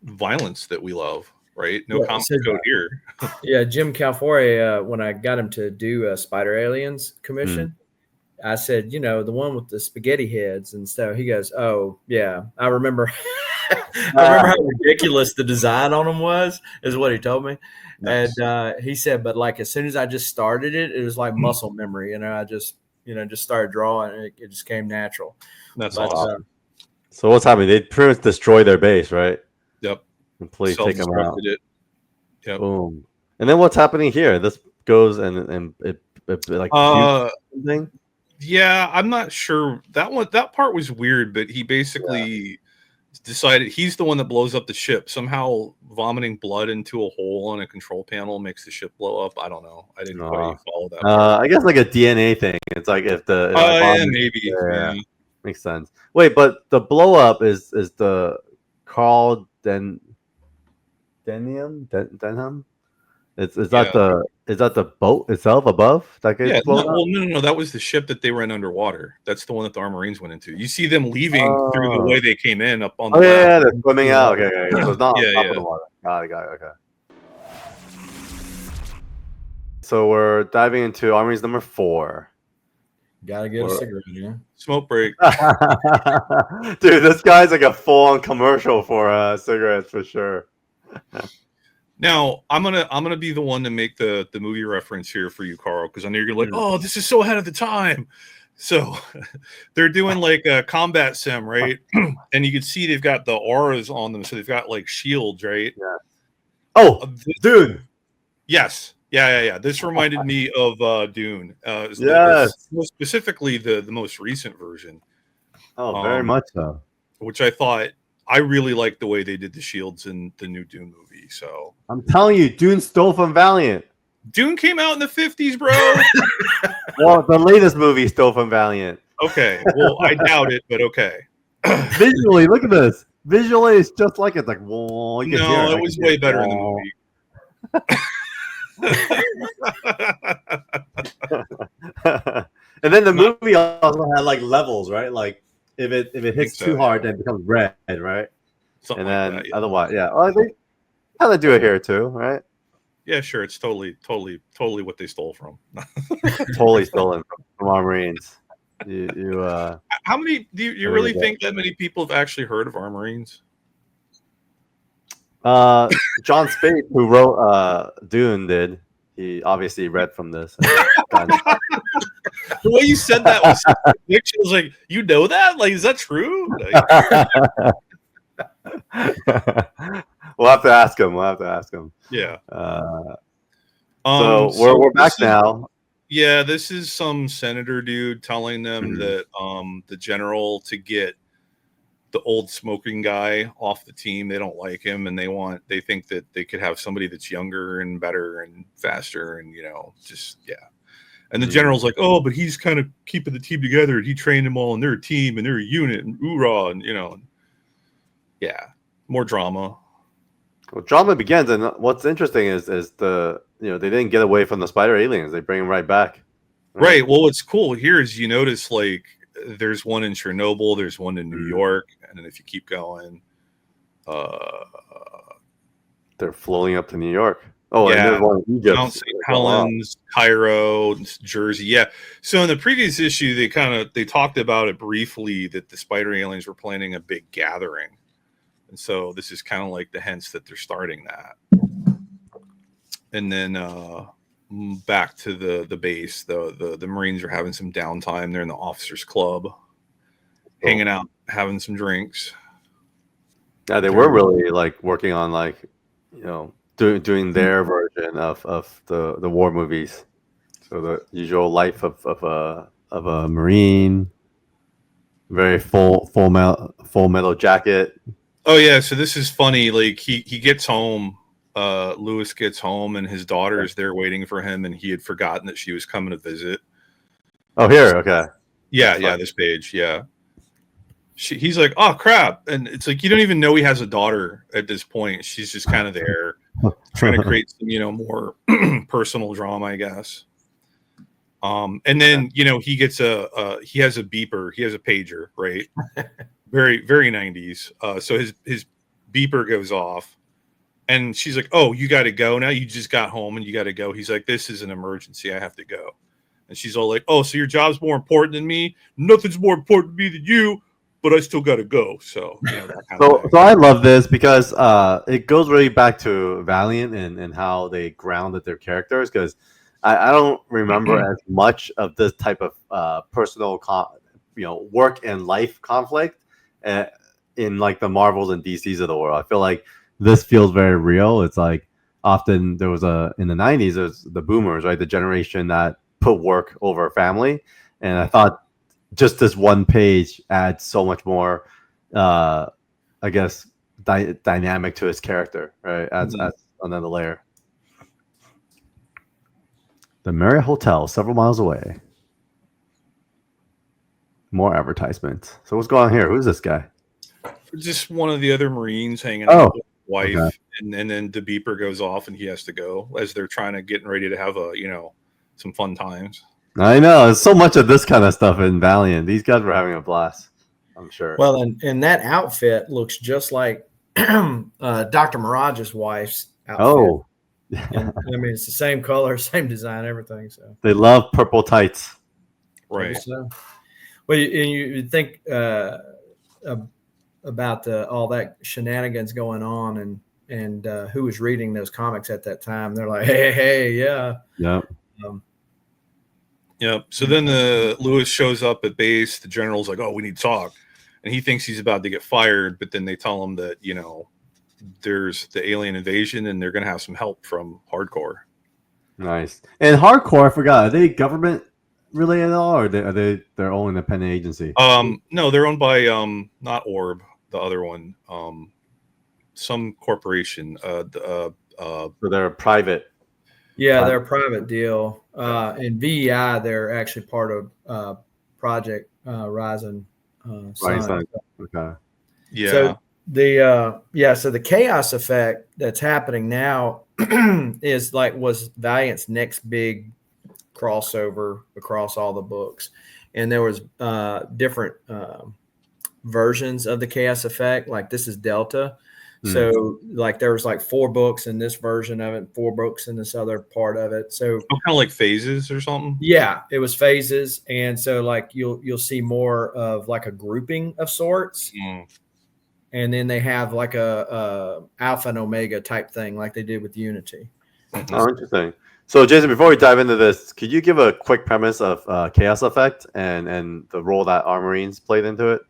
violence that we love. Right? No comic code here. Yeah, Jim Calfori, when I got him to do a Spider Aliens commission, I said, you know, the one with the spaghetti heads and stuff. He goes, oh, yeah, I remember. I remember how ridiculous the design on them was, is what he told me. Nice. And he said, but like as soon as I just started it, it was like muscle memory. You know, I just started drawing and it just came natural. That's awesome. So what's happening? They pretty much destroy their base, right? Yep. Completely take them out. It. Yep. Boom. And then what's happening here? This goes and it like something. Yeah, I'm not sure. That part was weird, but he basically decided he's the one that blows up the ship. Somehow vomiting blood into a hole on a control panel makes the ship blow up. I don't know. I didn't quite follow that. I guess like a DNA thing. It's like if the maybe. Yeah. Makes sense. Wait, but the blow up is the Carl Denham? Is that the boat itself above that gets blown up? No. That was the ship that they ran underwater. That's the one that the ARMORINES went into. You see them leaving through the way they came in up on the yeah, they're swimming out. Okay. So it's not on top of the water. Got it. Okay. So we're diving into ARMORINES number 4. Gotta get a cigarette, yeah. Smoke break. Dude, this guy's like a full-on commercial for cigarettes for sure. Now I'm gonna be the one to make the movie reference here for you, Carl, because I know you're gonna like, oh, this is so ahead of the time. So they're doing like a combat sim, right? And you can see they've got the auras on them, so they've got like shields, right? Yeah. Oh, Dune. Yes. Yeah. This reminded me of Dune. Yes. Specifically the most recent version. Oh, very much so. Which I really like the way they did the shields in the new Dune movie. So I'm telling you, Dune stole from Valiant. Dune came out in the 50s, bro. Well, the latest movie stole from Valiant. Okay. Well, I doubt it, but okay. Visually, look at this. Visually, it's just like it's like, whoa. No, it was way better in the movie. And then the movie also had like levels, right? Like if it hits too hard, then it becomes red, right? Something and then like that, otherwise, well, they kind of do it here too, right? Yeah, sure. It's totally what they stole from. Totally stolen from ARMORINES. How many do you really think that many people have actually heard of ARMORINES? John Spade, who wrote Dune, did. He obviously read from this. The way you said that was like, you know that? Like, is that true? We'll have to ask him. Yeah. So we're back now. Yeah, this is some senator dude telling them that the general to get the old smoking guy off the team. They don't like him, and they think that they could have somebody that's younger and better and faster, and And the general's like, oh, but he's kind of keeping the team together, and he trained them all in their team and their unit, and hoorah, and more drama. Well, drama begins, and what's interesting is the they didn't get away from the spider aliens; they bring them right back. Right. Well, what's cool here is you notice like there's one in Chernobyl, there's one in New York, and then if you keep going, they're floating up to New York. Oh, yeah, and there's one in Egypt, Mount St. Helens, Cairo, Jersey. Yeah. So in the previous issue, they talked about it briefly that the spider aliens were planning a big gathering. And so this is kind of like the hints that they're starting that. And then back to the base, the Marines are having some downtime. They're in the officers' club, hanging out, having some drinks. Yeah, they were really like working on doing their version of the war movies. So the usual life of a Marine, very full metal jacket. Oh yeah, so this is funny. Like he gets home, Lewis gets home, and his daughter is there waiting for him, and he had forgotten that she was coming to visit. Oh, here, okay. Yeah, this page, yeah. he's like, oh crap, and it's like you don't even know he has a daughter at this point. She's just kind of there, trying to create some, more personal drama, I guess. And then he gets he has a beeper, he has a pager, right? Very, very 90s. So his beeper goes off, and she's like, "Oh, you got to go now. You just got home and you got to go." He's like, "This is an emergency. I have to go." And she's all like, "Oh, so your job's more important than me? Nothing's more important to me than you, but I still got to go." So, that kind of so I love this because it goes really back to Valiant and how they grounded their characters. Because I don't remember as much of this type of personal, work and life conflict in like the Marvels and DCs of the world. I feel like this feels very real. It's like often there was in the 90s, there's the boomers, right? The generation that put work over family. And I thought just this one page adds so much more, I guess, dynamic to his character, right? Adds another layer. The Marriott Hotel, several miles away. More advertisements. So what's going on here? Who's this guy? Just one of the other Marines hanging out with his wife, okay. and then the beeper goes off and he has to go as they're getting ready to have some fun times. I know. There's so much of this kind of stuff in Valiant. These guys were having a blast, I'm sure. Well, and that outfit looks just like Dr. Mirage's wife's outfit. Oh. And, I mean, it's the same color, same design, everything. So they love purple tights. Right. So, well, you think about all that shenanigans going on and who was reading those comics at that time. They're like, hey, yeah. Yep. Yep. So then Lewis shows up at base. The general's like, "Oh, we need to talk," and he thinks he's about to get fired. But then they tell him that there's the alien invasion and they're going to have some help from Hardcore. Nice. And Hardcore, I forgot. Are they government related at all, or are they their own independent agency? No, they're owned by not Orb, the other one, some corporation. So they're a private. Yeah, they're a private deal. In VEI, they're actually part of Project Rising Sun. Okay. Yeah. So so the chaos effect that's happening now was Valiant's next big crossover across all the books, and there was different versions of the chaos effect. Like this is Delta. So like there was like 4 books in this version of it, 4 books in this other part of it. So kind of like phases or something. Yeah, it was phases, and so like you'll see more of like a grouping of sorts, and then they have like a alpha and omega type thing, like they did with Unity. Oh, interesting. So Jason, before we dive into this, could you give a quick premise of Chaos Effect and the role that ARMORINES played into it?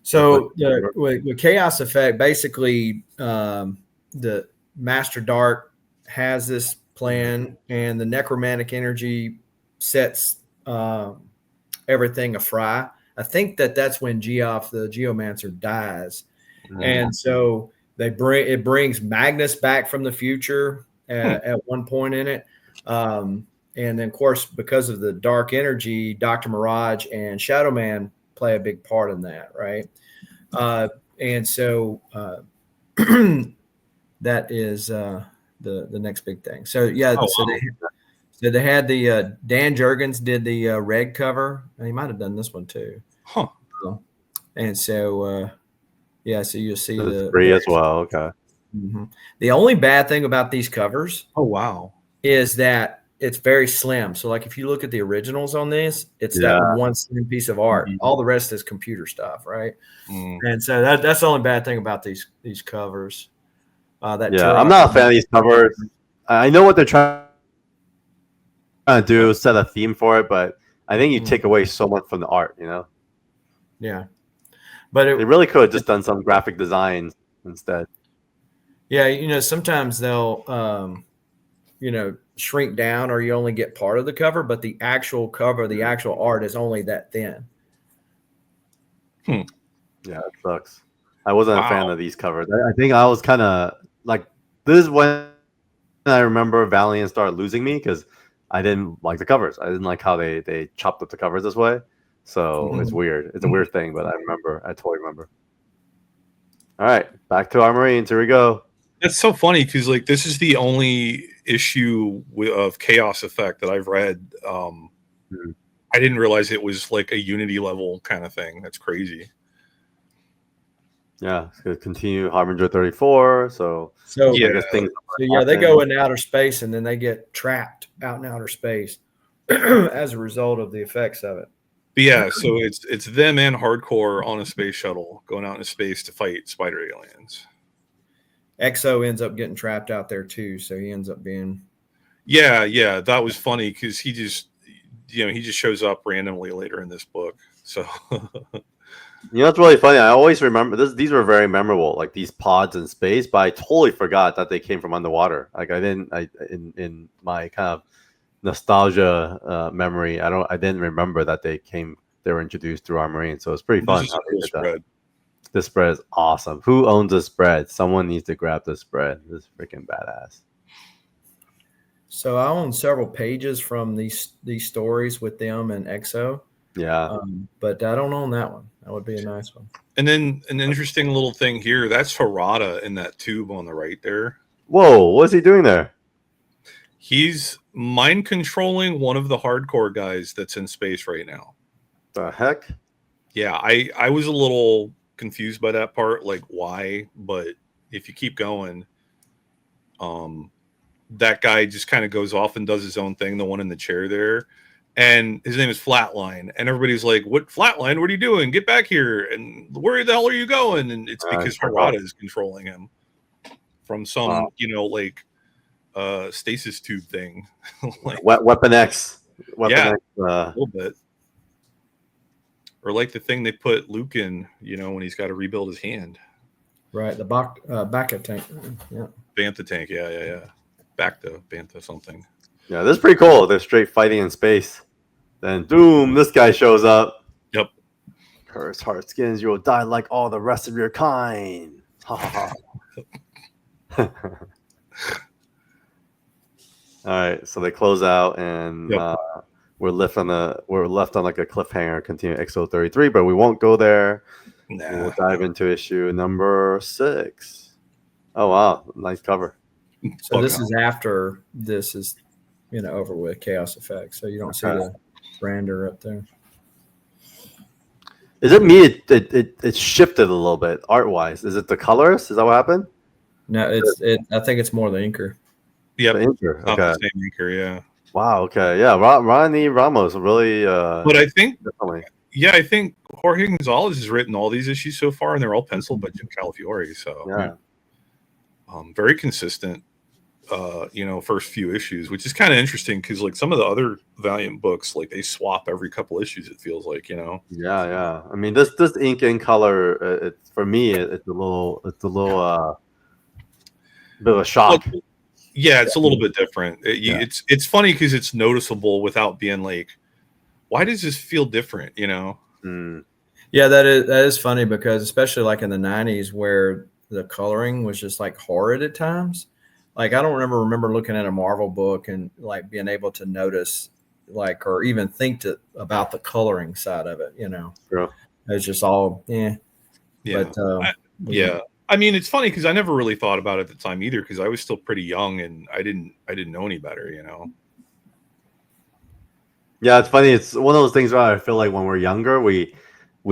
So the Chaos Effect, basically, the Master Dark has this plan, and the necromantic energy sets everything afry. I think that's when Geoff, the Geomancer, dies, and so it brings Magnus back from the future at one point in it, and then of course because of the dark energy, Dr. Mirage and Shadow Man play a big part in that, right? And so that is the next big thing. So yeah, they had the Dan Jurgens did the red cover, and he might have done this one too. Huh. And so so you'll see the free as well. Okay. Mm-hmm. The only bad thing about these covers, is that it's very slim. So like if you look at the originals on this, it's that one slim piece of art. All the rest is computer stuff, right? And so that's the only bad thing about these covers. I'm not a fan of these covers. I know what they're trying to do, set a theme for it, but I think you take away so much from the art, Yeah. But they really could have just done some graphic designs instead. Yeah, sometimes they'll shrink down, or you only get part of the cover, but the actual cover, the actual art is only that thin. Yeah, it sucks. I wasn't a fan of these covers. I think I was kind of like, this is when I remember Valiant started losing me, because I didn't like the covers. I didn't like how they chopped up the covers this way. So it's weird. It's a weird thing, but I totally remember. All right, back to our Marines. Here we go. That's so funny because like this is the only issue of Chaos Effect that I've read. I didn't realize it was like a Unity level kind of thing. That's crazy. Yeah, it's gonna continue Harbinger 34. So yeah, I guess things they go into outer space and then they get trapped out in outer space as a result of the effects of it. But yeah, so it's them and Hardcore on a space shuttle going out into space to fight spider aliens. Exo ends up getting trapped out there too, so he ends up being. Yeah, that was funny because he just shows up randomly later in this book. So it's really funny. I always remember this. These were very memorable, like these pods in space. But I totally forgot that they came from underwater. Like in my kind of nostalgia memory, I didn't remember that they were introduced through ARMORINES. So it's pretty fun. This spread is awesome. Who owns this spread? Someone needs to grab this spread. This is freaking badass. So I own several pages from these stories with them and Exo. Yeah. But I don't own that one. That would be a nice one. And then an interesting little thing here. That's Harada in that tube on the right there. Whoa, what's he doing there? He's mind controlling one of the Hardcore guys that's in space right now. The heck? Yeah, I was a little confused by that part, like why, but if you keep going, that guy just kind of goes off and does his own thing, the one in the chair there, and his name is Flatline, and everybody's like, what Flatline, what are you doing, get back here, and where the hell are you going? And it's because Harada is controlling him from some stasis tube thing. Like, Weapon X. A little bit. Or like the thing they put Luke in, when he's got to rebuild his hand. Right, the Bacta tank. Yeah. Bantha tank, yeah. Bantha something. Yeah, this is pretty cool. They're straight fighting in space. Then, boom, this guy shows up. Yep. Curse hard skins, you will die like all the rest of your kind. Ha ha ha. All right, so they close out and we're left on like a cliffhanger. Continue XO33, but we won't go there. Nah. We'll dive into issue number 6. Oh wow, nice cover. So this is after this is over with Chaos Effect. So you don't see the Brander up there. Is it me? It shifted a little bit art wise. Is it the colors? Is that what happened? No, I think it's more the inker. Yeah, inker. Okay. The same inker, yeah. Wow. Okay. Yeah. Ronnie Ramos really. But I think definitely. Yeah, I think Jorge Gonzalez has written all these issues so far, and they're all penciled by Jim Calafiore. So very consistent. First few issues, which is kind of interesting because like some of the other Valiant books, like they swap every couple issues. It feels like, Yeah. I mean, this ink and color, for me, it's a little bit of a shock. Well, yeah, it's a little bit different. It's funny because it's noticeable without being like, why does this feel different? Yeah, that is funny because especially like in the 90s where the coloring was just like horrid at times. Like I don't remember looking at a Marvel book and like being able to notice like or even think about the coloring side of it. Sure. It's just all yeah. But, I mean, it's funny because I never really thought about it at the time either because I was still pretty young and I didn't know any better. Yeah, it's funny. It's one of those things where I feel like when we're younger, we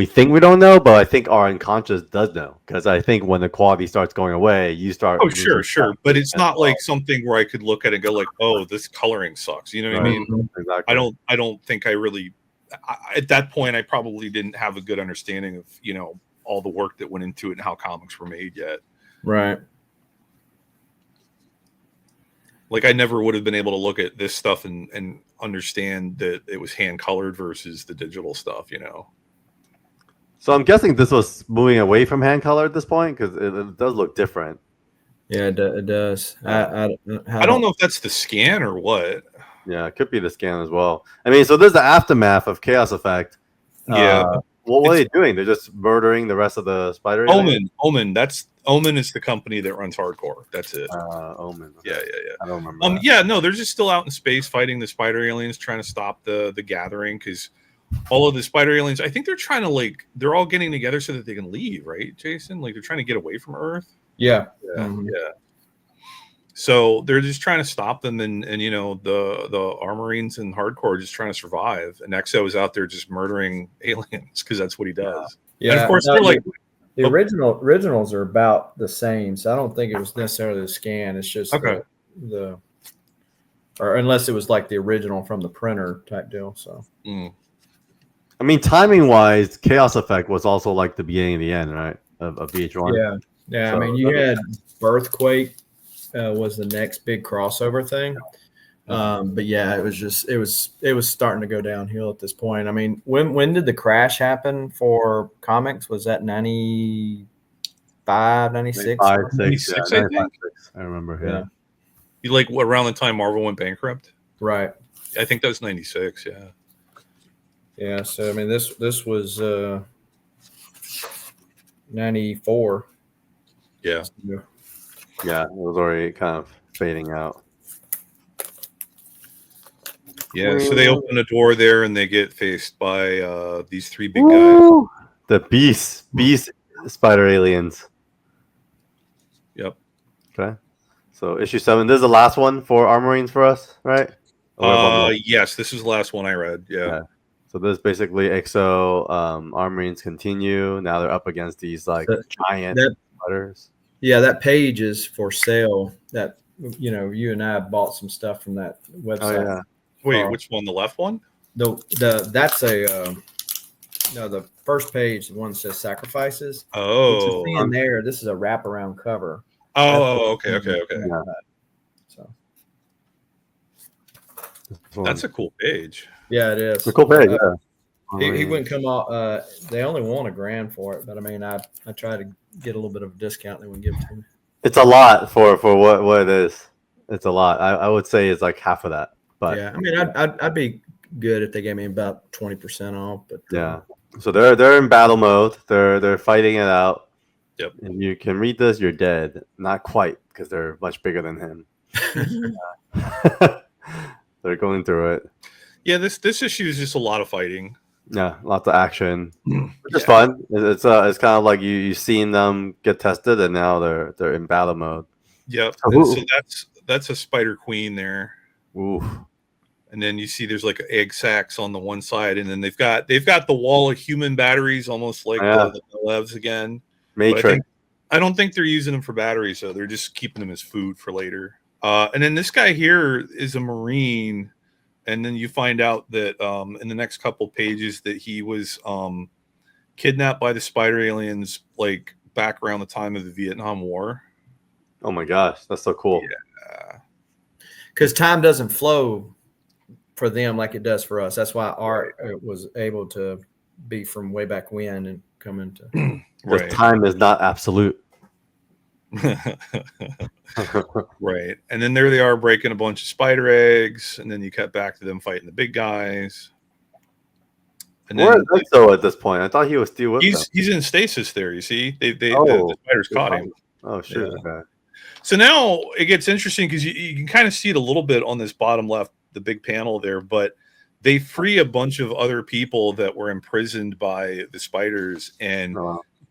think we don't know, but I think our unconscious does know. Because I think when the quality starts going away, you start. Oh, sure. But it's not like something where I could look at it and go like, "Oh, this coloring sucks." You know what I mean? Exactly. I don't think I really. At that point, I probably didn't have a good understanding of all the work that went into it and how comics were made yet. Right. Like I never would have been able to look at this stuff and understand that it was hand colored versus the digital stuff. So I'm guessing this was moving away from hand color at this point because it does look different. Yeah, it does. I don't know if that's the scan or what. Yeah, it could be the scan as well. I mean, so there's the aftermath of Chaos Effect. Yeah. What were they doing? They're just murdering the rest of the spider. Omen. Omen is the company that runs Hardcore. That's it. Omen. Okay. Yeah. I don't remember. Yeah, no, they're just still out in space fighting the spider aliens, trying to stop the gathering because all of the spider aliens, I think they're trying to they're all getting together so that they can leave, right, Jason? Like they're trying to get away from Earth. Yeah. Yeah. So they're just trying to stop them, and the ARMORINES and Hardcore are just trying to survive, and Exo is out there just murdering aliens because that's what he does. Yeah. And of course, they're like the originals are about the same, so I don't think it was necessarily the scan. It's just the or unless it was like the original from the printer type deal. So, I mean, timing wise, Chaos Effect was also like the beginning of the end, right? Of VH1. Yeah. So, I mean, you had Earthquake was the next big crossover thing. But yeah, it was starting to go downhill at this point. I mean, when did the crash happen for comics? Was that 95, 96? 96, I think. I remember. Yeah. You like around the time Marvel went bankrupt? Right. I think that was 96. Yeah. Yeah. So I mean, this was 94. Yeah. Yeah, it was already kind of fading out. Yeah, so they open a door there and they get faced by these three big guys. The beast spider aliens. Yep. Okay. So issue 7. This is the last one for ARMORINES for us, right? Yes, this is the last one I read. Yeah. So this is basically EXO, ARMORINES continue. Now they're up against these giant spiders. Yeah, that page is for sale. That you and I bought some stuff from that website. Oh, yeah. Wait, which one? The left one? That's the first page, the one that says sacrifices. Oh, in there. This is a wraparound cover. Oh, okay. Yeah. So that's a cool page. Yeah, it is. It's a cool page. He wouldn't come off. They only want $1,000 for it, but I mean, I try to get a little bit of a discount. They wouldn't give it to me. It's a lot for what it is. It's a lot. I would say it's like half of that. But yeah, I mean, I'd be good if they gave me about 20% off. But yeah, so they're in battle mode. They're fighting it out. Yep. And you can read this. You're dead. Not quite, because they're much bigger than him. They're going through it. Yeah, this issue is just a lot of fighting. Yeah, lots of action, which is fun. It's kind of like you've seen them get tested, and now they're in battle mode. Yep. So that's a Spider Queen there. Ooh. And then you see there's like egg sacs on the one side, and then they've got the wall of human batteries, almost like the Levs again. Matrix. I don't think they're using them for batteries, so they're just keeping them as food for later. And then this guy here is a Marine, and then you find out that in the next couple pages that he was kidnapped by the spider aliens, like back around the time of the Vietnam War. Oh my gosh, that's so cool. Yeah. Because time doesn't flow for them like it does for us. That's why art was able to be from way back when and come into right. Time is not absolute. Right. And then there they are breaking a bunch of spider eggs, and then you cut back to them fighting the big guys. And where is EXO at this point? I thought he was still with them. He's in stasis there, you see. The spiders caught him. Oh shit. Yeah. Okay. So now it gets interesting because you can kind of see it a little bit on this bottom left, the big panel there, but they free a bunch of other people that were imprisoned by the spiders, and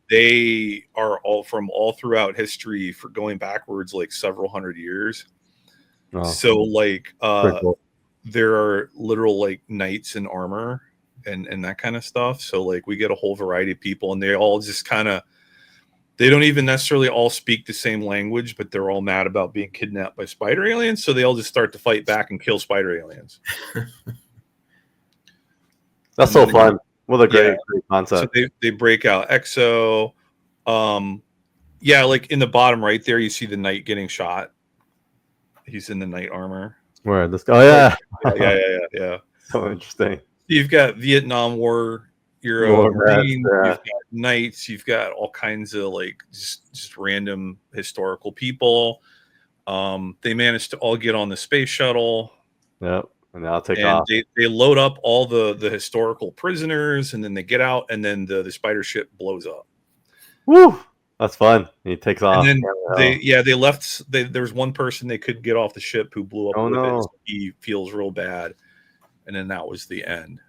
they are all from all throughout history for going backwards like several hundred years. So like cool. there are literal like knights in armor and that kind of stuff. So like we get a whole variety of people, and they all just kind of, they don't even necessarily all speak the same language, but they're all mad about being kidnapped by spider aliens. So they all just start to fight back and kill spider aliens. That's so fun. What a great concept. So they break out EXO. Like in the bottom right there, you see the knight getting shot. He's in the knight armor. Where this guy? Oh, yeah. Yeah. So interesting. You've got Vietnam War Marines, you've got knights, you've got all kinds of like just random historical people. They managed to all get on the space shuttle. Yep. And I'll take off. They load up all the historical prisoners, and then they get out, and then the spider ship blows up. Woo! That's fun. He takes off. And then they left. There was one person they couldn't get off the ship who blew up with it. So he feels real bad, and then that was the end.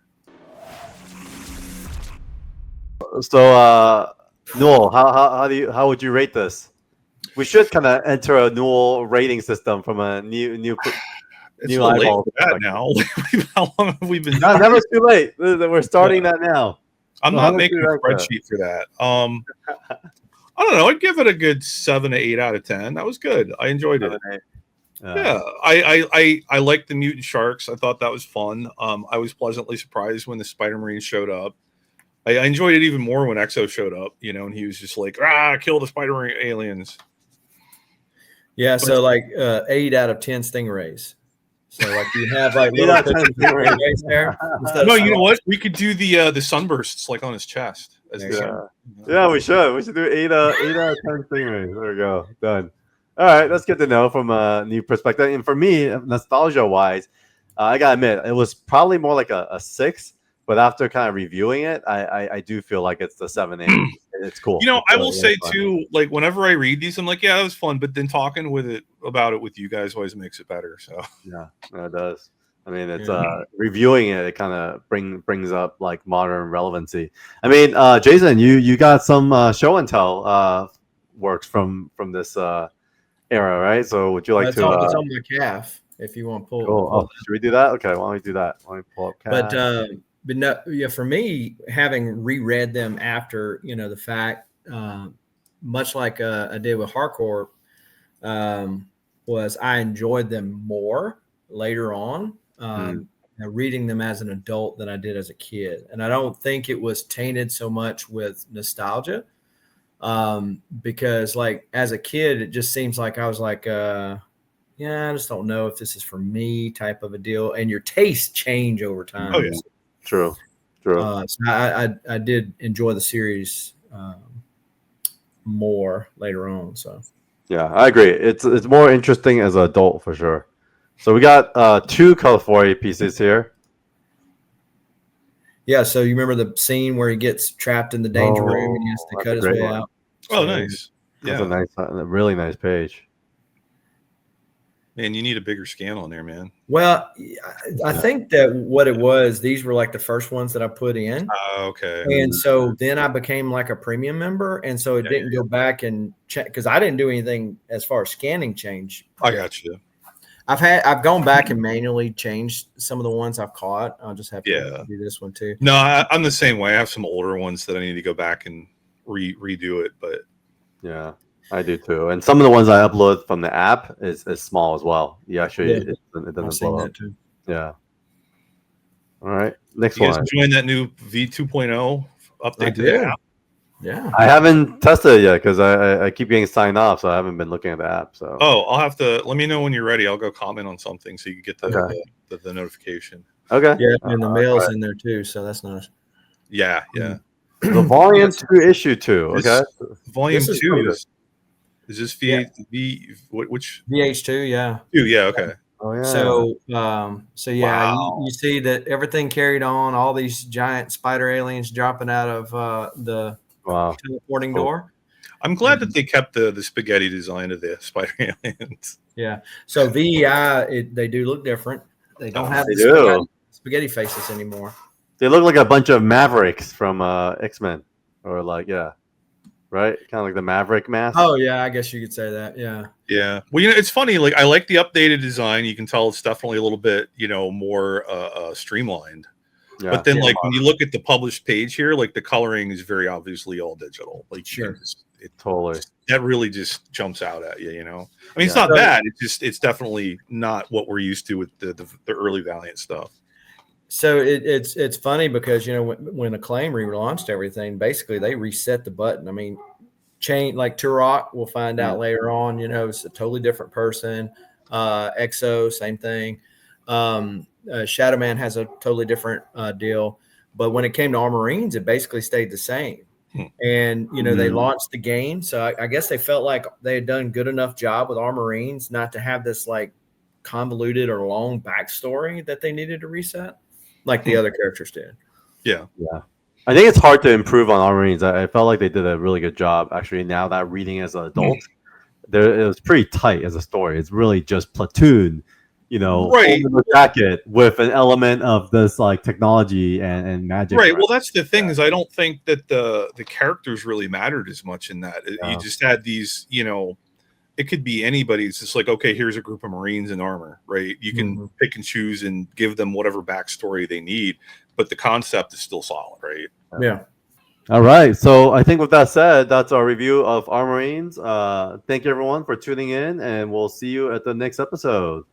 Newell, how would you rate this? We should kind of enter a Newell rating system from a new It's too late eyeball for that now. How long have we been? No, never too late. We're starting that now. I'm not making a spreadsheet for that. I don't know. I'd give it a good 7 to 8 out of 10. That was good. I enjoyed it. Yeah, I liked the mutant sharks. I thought that was fun. I was pleasantly surprised when the Spider Marine showed up. I enjoyed it even more when Exo showed up. And he was just like, kill the Spider Marine aliens. Yeah, so like 8 out of 10 stingrays. So like you have like little stingrays there. No, you know what? We could do the sunbursts like on his chest. Yeah, we should. We should do 8 out of 10 stingrays. There we go. Done. All right, that's good to know from a new perspective. And for me, nostalgia-wise, I gotta admit, it was probably more like a 6. But after kind of reviewing it, I do feel like it's the 7, 8. It's cool. I will say too, like whenever I read these, I'm like, yeah, that was fun. But then talking about it with you guys always makes it better. So yeah, it does. I mean, it's reviewing it. It kind of brings up like modern relevancy. I mean, Jason, you got some show and tell works from this era, right? So would you like to? It's on my calf. If you want to pull. Cool. Should we do that? Okay, why don't we do that? Why don't we pull up calf? But no, yeah. For me, having reread them after the fact, much like I did with Hardcore, was I enjoyed them more later on, reading them as an adult than I did as a kid, and I don't think it was tainted so much with nostalgia, because like as a kid, it just seems like I was like, I just don't know if this is for me type of a deal, and your tastes change over time. Oh yeah. True. So I did enjoy the series more later on. So yeah, I agree. It's more interesting as an adult for sure. So we got 2 California pieces here. Yeah. So you remember the scene where he gets trapped in the danger room and he has to cut his way out? Oh, nice. Yeah, that's a really nice page. Man, you need a bigger scan on there, man. Well, I think that what it was, these were like the first ones that I put in. Okay. And so then I became like a premium member. And so it didn't go back and check because I didn't do anything as far as scanning change. I got you. I've gone back and manually changed some of the ones I've caught. I'll just have to do this one too. No, I'm the same way. I have some older ones that I need to go back and redo it. But yeah. I do too, and some of the ones I upload from the app is small as well. Yeah, actually, it doesn't blow up. Too. Yeah. All right, next one. You guys enjoying that new V2.0 update to the app? Yeah, I haven't tested it yet because I keep getting signed off, so I haven't been looking at the app. So I'll have to let me know when you're ready. I'll go comment on something so you can get the notification. Okay. Yeah, and the mail's in there too, so that's nice. Yeah. The volume 2 issue 2. Okay. Volume 2 is this which VH2? Yeah. 2, yeah. Okay. Oh yeah. So yeah, you see that everything carried on. All these giant spider aliens dropping out of the teleporting door. I'm glad that they kept the spaghetti design of the spider aliens. Yeah. So VEI, they do look different. They don't have the spaghetti faces anymore. They look like a bunch of Mavericks from X-Men, or like right? Kind of like the Maverick mask. Oh yeah, I guess you could say that. Yeah. Yeah. Well, it's funny. Like I like the updated design. You can tell it's definitely a little bit, more streamlined. Yeah. But then, when you look at the published page here, like the coloring is very obviously all digital. Like sure, that really just jumps out at you. I mean, it's not bad. It's definitely not what we're used to with the early Valiant stuff. So it's funny because when Acclaim relaunched everything, basically they reset the button. I mean, like Turok, we'll find out later on. It's a totally different person. Exo, same thing. Shadow Man has a totally different deal. But when it came to ARMORINES, it basically stayed the same. And they launched the game, so I guess they felt like they had done good enough job with ARMORINES not to have this like convoluted or long backstory that they needed to reset. Like the other characters did. Yeah. I think it's hard to improve on ARMORINES. I felt like they did a really good job. Actually, now that reading as an adult, it was pretty tight as a story. It's really just Platoon Right. over the jacket with an element of this like technology and magic. Right. Well, that's the thing is I don't think that the characters really mattered as much in that. You just had these, it could be anybody. It's just like, okay, here's a group of Marines in armor, right? You can pick and choose and give them whatever backstory they need, but the concept is still solid, right? Yeah. All right. So I think with that said, that's our review of ARMORINES. Thank you everyone for tuning in, and we'll see you at the next episode.